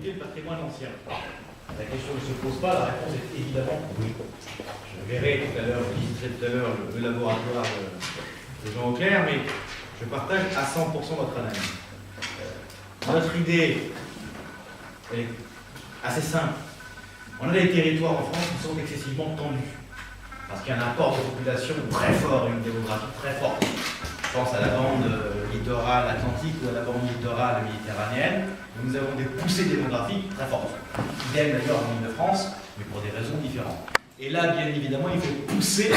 limiter le patrimoine ancien? La question ne se pose pas, la réponse est évidemment oui. Je verrai tout à l'heure, je visiterai tout à l'heure le laboratoire de Jean Auclair, mais je partage à 100% votre analyse. Notre idée est assez simple. On a des territoires en France qui sont excessivement tendus, parce qu'il y a un apport de population très fort et une démographie très forte. Je pense à la bande littorale atlantique ou à la bande littorale méditerranéenne, où nous avons des poussées démographiques très fortes. Idem d'ailleurs en Île-de-France, mais pour des raisons différentes. Et là, bien évidemment, il faut pousser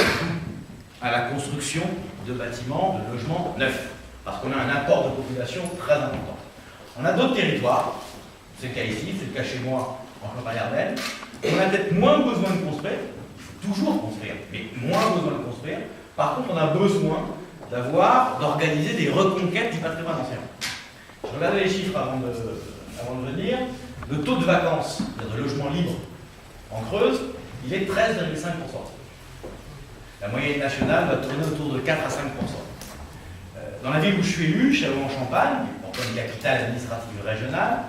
à la construction de bâtiments, de logements neufs, parce qu'on a un apport de population très important. On a d'autres territoires, c'est le cas ici, c'est le cas chez moi en Champagne-Ardenne, on a peut-être moins besoin de construire, il faut toujours construire, mais moins besoin de construire. Par contre, on a besoin d'organiser des reconquêtes du patrimoine ancien. Je regardais les chiffres avant de venir. Le taux de vacances, c'est-à-dire de logement libre en Creuse, il est 13,5%. La moyenne nationale va tourner autour de 4 à 5%. Dans la ville où je suis élu, Châlons-en-Champagne, pourtant une capitale administrative régionale,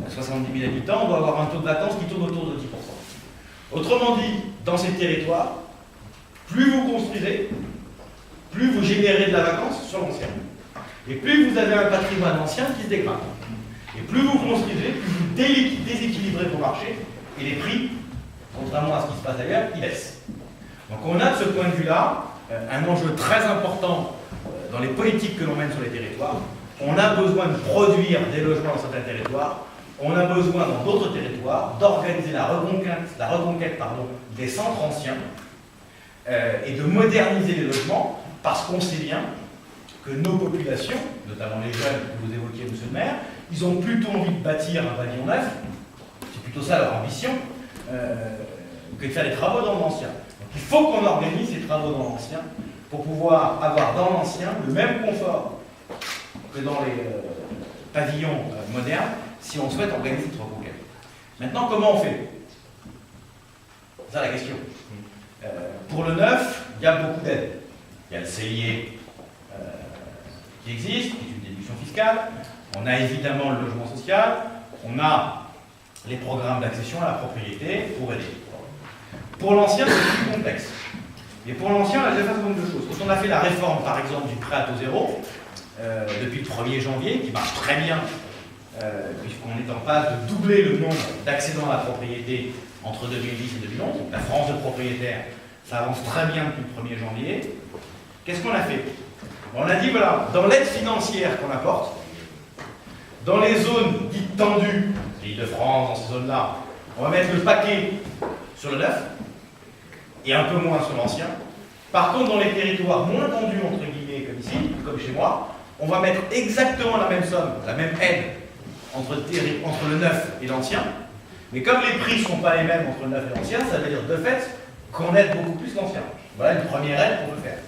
70 000 habitants, on doit avoir un taux de vacances qui tourne autour de 10%. Autrement dit, dans ces territoires, plus vous construisez, plus vous générez de la vacance sur l'ancien. Et plus vous avez un patrimoine ancien qui se dégrade. Et plus vous construisez, plus vous déséquilibrez vos marchés, et les prix, contrairement à ce qui se passe ailleurs, ils baissent. Donc on a de ce point de vue-là un enjeu très important dans les politiques que l'on mène sur les territoires. On a besoin de produire des logements dans certains territoires. On a besoin dans d'autres territoires d'organiser la reconquête des centres anciens et de moderniser les logements, parce qu'on sait bien que nos populations, notamment les jeunes que vous évoquiez, monsieur le maire, ils ont plutôt envie de bâtir un pavillon neuf, c'est plutôt ça leur ambition, que de faire des travaux dans l'ancien. Donc il faut qu'on organise ces travaux dans l'ancien pour pouvoir avoir dans l'ancien le même confort que dans les pavillons modernes, si on souhaite organiser cette reconquête. Maintenant, comment on fait? C'est ça la question. Pour le neuf, il y a beaucoup d'aides. Il y a le cellier qui existe, qui est une déduction fiscale. On a évidemment le logement social. On a les programmes d'accession à la propriété pour aider. Pour l'ancien, c'est plus complexe. Et pour l'ancien, on a déjà fait un certain nombre de choses. Quand on a fait la réforme, par exemple, du prêt à taux zéro, depuis le 1er janvier, qui marche très bien, puisqu'on est en passe de doubler le nombre d'accédants à la propriété entre 2010 et 2011. Donc la France de propriétaires, ça avance très bien depuis le 1er janvier. Qu'est-ce qu'on a fait? On a dit, voilà, dans l'aide financière qu'on apporte, dans les zones dites tendues, l'Île-de-France, dans ces zones-là, on va mettre le paquet sur le neuf, et un peu moins sur l'ancien. Par contre, dans les territoires moins tendus, entre guillemets, comme ici, comme chez moi, on va mettre exactement la même somme, la même aide entre le neuf et l'ancien. Mais comme les prix ne sont pas les mêmes entre le neuf et l'ancien, ça veut dire de fait qu'on aide beaucoup plus l'ancien. Voilà une première aide pour le faire.